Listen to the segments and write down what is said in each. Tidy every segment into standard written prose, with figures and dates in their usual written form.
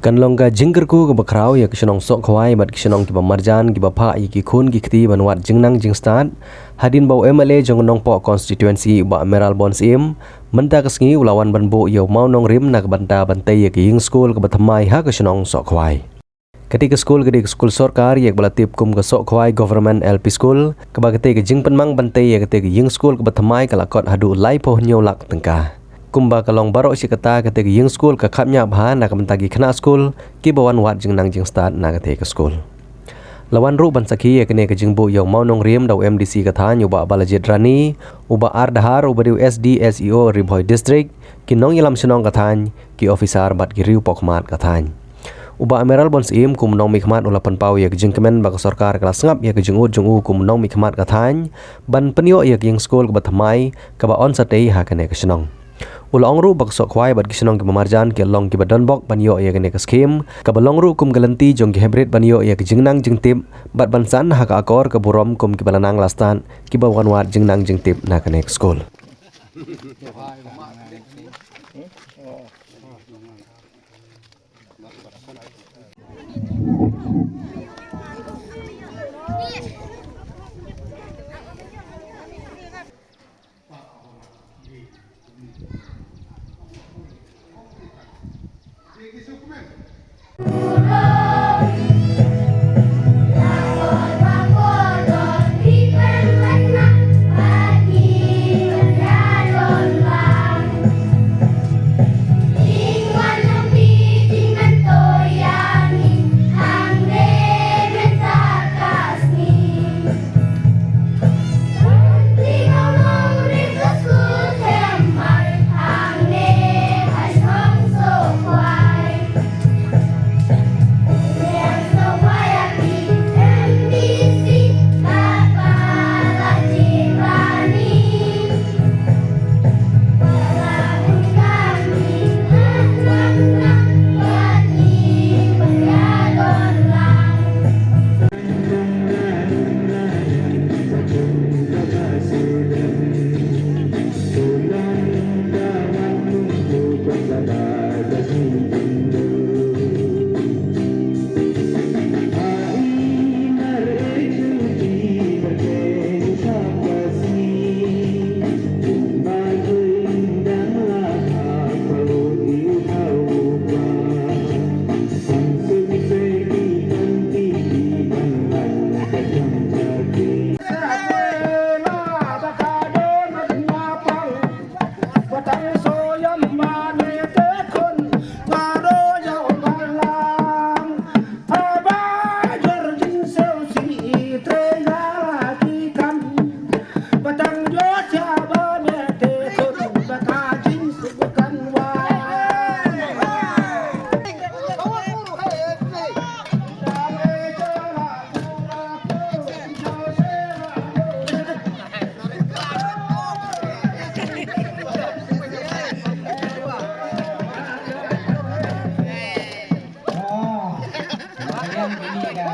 Kan longga jingkerku ke bakrau ya kesenong sok khawai bat kesenong ki bamarjan ki bapa ki khun ki khti banwat jingnang jingstad hadin bau MLA jongnong po constituency ba Meral Bons im menta kesngi ulawan banbo yo mau nong rim nak banta bantai ya ki ying school ke bathamai ha kesenong sok khawai. Ketika school sorkar yak balatip kum ke sok khawai government LP school ke bagate ke jing penmang bantai ya ketika ying school ke bathamai kalakot hadu lai poh nyolak tengkah. Kumba kalong barok si kata ketika ying school ke kapnya bah nak mentagi kena school ki bawan wat jingnang jing start nak ketika school. Lawan ru bansaki ya kene ke jingbu yang mau nong rim dau MDC kata nyoba balajid rani uba ardahar uba di SD SEO Riboy district ki nong ilam senong kata ki officer bat ki riu pokmat kata. Uba Meral Bons im kum nong mikmat ulapan pau ya ke jing kemen bag sorkar kelas ngap ya ke jingut jungu kum nong mikmat kata ban penio ya ying school ke bathamai ke ba on satei ha kene ke senong. Ulang ru bak sok khwai bat kisenong ki mamarjan ki long ki badan bok banyo ya kene ke skim ka balong ru kum galanti jong ki hybrid banyo ya ki jingnang jingtip bat bansan ha ka akor ka burom kum ki balanang lastan ki bawan wat jingnang jingtip na kene ke school.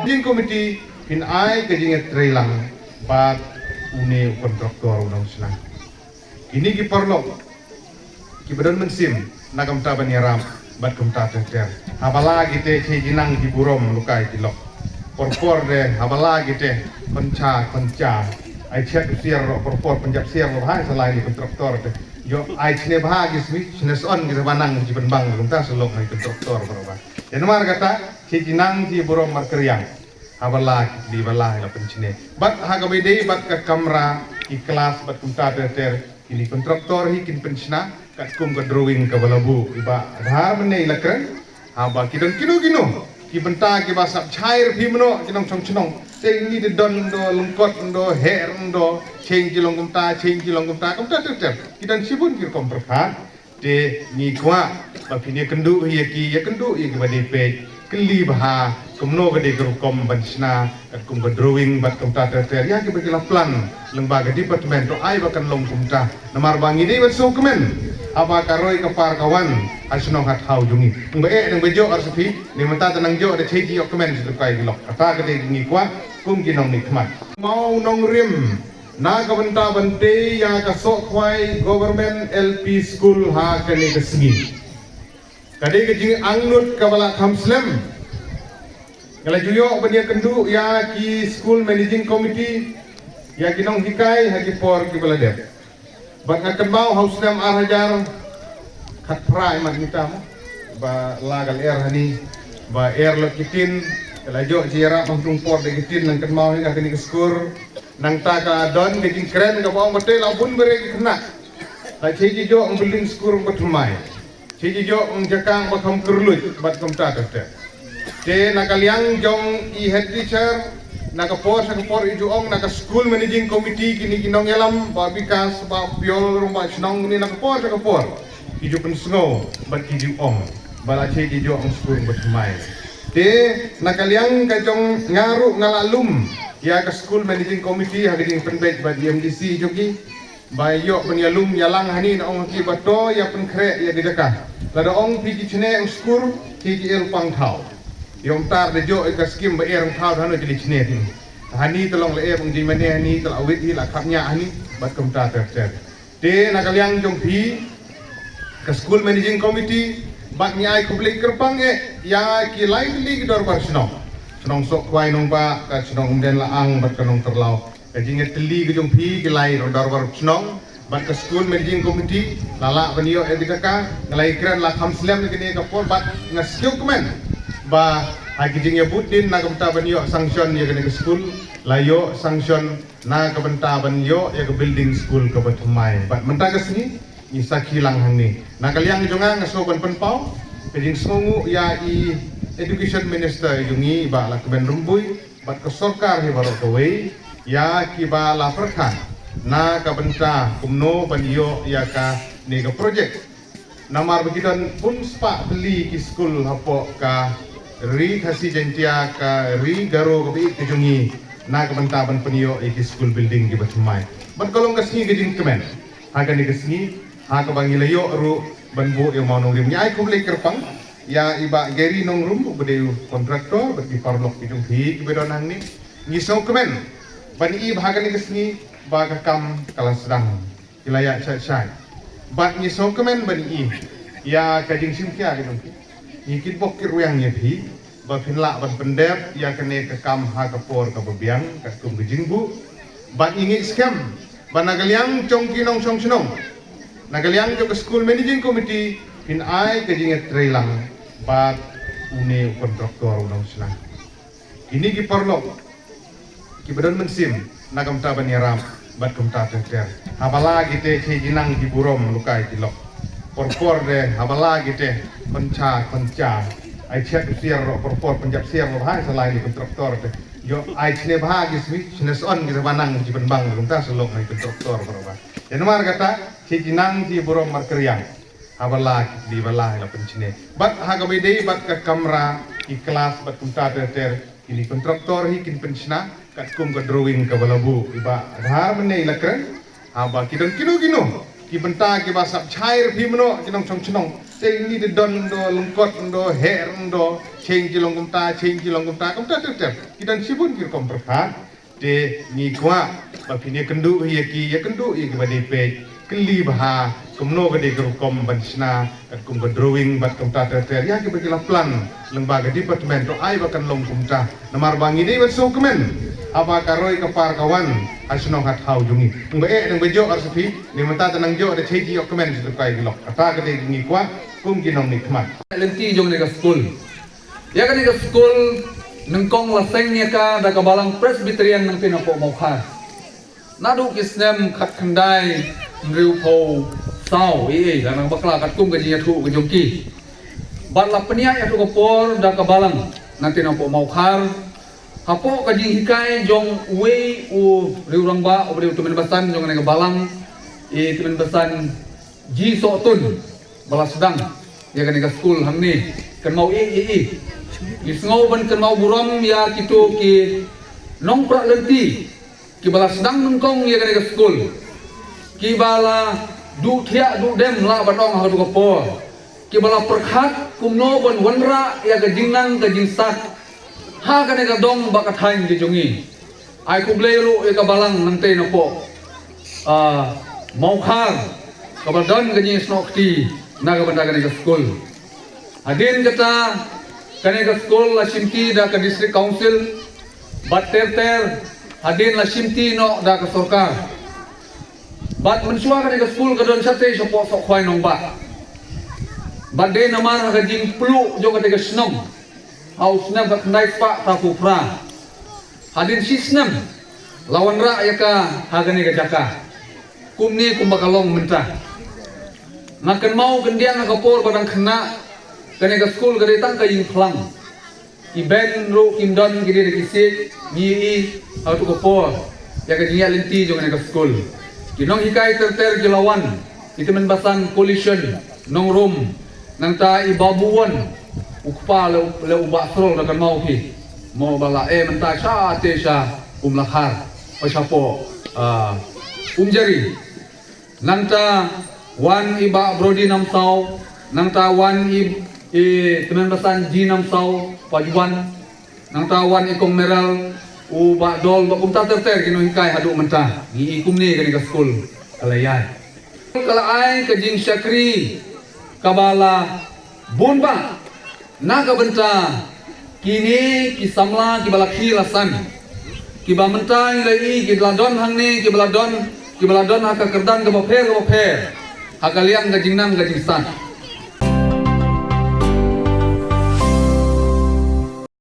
Jing komiti in ai ke jing trailang bat une kontraktor unang senang. Ini ki perlo ki badan mensim nakam taban yaram bat kum ta ter. Habala gite che jinang ki burom lukai ki lok. Porpor de habala gite konca ai chat siar porpor penjap siar lo hai selain di kontraktor de. Yo ai chne bahagi swi chnes on ki banang ki benbang kum ta selok ai kontraktor baroba. Dan mar kata che jinang ki burom markeriang. Habala di bala la pencine. Bat haga bede bat ka kamera ikhlas bat kumta ter ini kontraktor hi kin pensiona kat kum ka drawing ka balabu iba har mene ilakren haba kidon kino ki benta ki basap chair phi mno kinong chong teng ni de don do lungkot do her do cheng jilong kumta ter kidon sibun ki kom perha de ni kwa ba phini kendu hi ki ya kendu ki ba de pe keli bah kumno gede kerukom bansna kum drawing bat kumta ter ya ki begila plan lembaga departemen to ai bakan long kumta namar bangi de so kemen apa karoi kepar kawan asnong hat hau jungi ngbe nang bejo arsepi ni menta tanang jo de cheji kemen su kai lok kata gede ni kwa kum ginong ni kmat mau nong rim na ka benta bante ya ka sok khwai government LP school ha kene kesngi Kadi kejing angnut kabala kamslem. Ngala juyo bania kendu ya ki school managing committee ya kinong hikai hagi por ki baladep. Bat ngakembau hausnam arhajar kat prai mat kita mo. Ba lagal hani ba lo kitin kala jo jira mangtung por de kitin nang kembau ni kini keskur nang taka don kejing keren ka bawang betel abun bere kena. La ciji jo ang building skur batumai. Ciji jo ang jakang bakam kerlut bat komta tete. Te nakaliang jong i head teacher nakapor ijuong naka school managing committee kini kinong yalam ba bikas ba piol rumah senong ni nakapor iju pensngo bat kiju ong bala ciji jo ang skur batumai. Te nakaliang kajong ngaru ngalalum ya ka school managing committee haging penbet ba DMDC jogi bayo penyalum yalang hani na ong ki bato ya penkre ya didaka lada ong pigi chine ang skur ki el pang thau yom tar de jo ka skim ba erang thau hanu jeli chine tin hani tolong le ong di mane hani tol awit hi la khapnya hani bat kom ta ter te nakaliang jong pi ka school managing committee bat nyai kublai kerpang ya ki lively ki dor bar senong sok kwai nong ba ka senong den laang bat kanong terlau kajing teli ke jong pi ke lai rodar war senong bat ka school managing committee lala banio editaka ngalai kran la kamslem ni ke por bat ngasio kemen ba hagijing ya butin na kamta banio sanction ya ke school layo sanction na ka benta banio ya ke building school ke batumai bat menta ke sini isa kilang hang ni na kaliang jonga ngaso ban penpau kajing songu ya i education minister jungi ba la keben rumbui bat ka sarkar hi baro kawai ya kiba la perkan na ka benta kumno banyo ya ka nega project namar begitan pun spa beli ki school hapo ka ri khasi jentia ka ri garo ka bi kejungi na ka benta ban penyo ki school building ki batumai ban kolong kasni gejing kemen haga ni kasni ha ka bangilayo ru ban bu yang mau nongrim nyai ko beli kerpang ya iba geri nong rum bede kontraktor bagi parlok ki jung hi ki bedon hang ni ngisau kemen bani i bahagian kesini baga kam kalas sedang ilaya cai bat ni so kemen bani i ya kajing simkia gitu ni kit bok kiruyang ye phi ba phinla ban pendep ya kene ke kam ha kapor ka bebiang ka kum gejingbu bat ingi scam banagaliang chongkinong songsinong nagaliang jo ke school managing committee pin ai kajing trailang bat une kontraktor unang sila ini ki perlo kibadon mensim nagam taban yaram bat kum ta ter habala gite che jinang di burom lukai di lok por de habala gite konca ai chat siar ro por penjap siar ro hai selain di kontraktor de yo ai chne bahagi swi chne son gi banang di bang kum ta selok ngai kontraktor berapa dan mar kata che jinang di burom markeriang habala di bala la penchne bat haga bede bat ka kamera di kelas bat kum ta ter ini kontraktor hi kin penchna kat kum ka drawing ka balabu iba har mene ilakren aba kidon kino ki benta ki ba sap chair phi meno kinong chong teng ni de don do lungkot do her do cheng ji long kumta ter kidon sibun ki kom perkan de ni kwa ba phine kendu hi ki ya kendu i ki ba de pe keli bah kumno ka de kom bansna kat kum ka drawing bat kumta ter ya ki ba plan lembaga departemen to ai ba kan long kumta namar bangi de so kemen apa karoi kepar kawan asunong hat hau jungi ngbe nang bejo arsepi ni mata tanang jo ada cheji ok kemen situ kai gilok ata kate ngi kwa kum ginong ni kmat lenti jong nega school ya kan nega school nengkong laseng nya ka da kabalang presbyterian nang pinapo mau kha nadu kisnem khat khandai riu po sau la nang bakla kat kum gaji thu ga jongki bat la penia ya thu kapor da kabalang nanti napo mau khar hapo kajing hikai jong wei u riurang ba o temen basan jong nega balang temen basan ji so tun balas sedang ya kan nega school hamni kan mau isngau ban kan mau buram ya kitu ki nong pra lenti ki balas sedang nengkong ya kan nega school ki bala du thia du dem la badong ha du ko ki bala perkhat kumno ban wanra ya kajing nang kajing start ha ka nega dong baka thain di jongi ai ku blero e ka balang nang te no po mau khar ka badan ga ni snokti na ga banda ga nega school Hadin kata kani ka school la simti da ka district council bat ter hadin la simti no da ka sarkar bat mensua kani ka school ka don sate sopo sok khoi nong ba bat de namar ka jing plu jo ka te ka snom haus nam ka khnai pa ta ku pra hadin sisnam lawan ra ya ka hagani ka jaka kumni kumbakalong mentah makan mau gendian ka por badang khna kani ka school ka tang ka ing phlang iben ro kindon gidi de kisik ni auto ko por ya ka jinya linti jo kani ka school kinong hikai ter jelawan itu menbasan collision nong room nang ta ibabuan ukpa le uba srol da kan mau ki mau bala menta sha te sha lakhar o chapo jari nang ta wan iba brodi nam sau nang ta wan teman basan ji nam sau pajuan nang ta wan ikong meral u ba dol ba kumta ter kino hikai hadu menta gi ikum ni kani ka school kalayan kala ai ka jing syakri kabala bunba naga benta kini kisamla kibalaki lasan kiba menta ilai kidladon hangni kibaladon haka kerdan ke bapher hakalian ke jingnan ke jingstan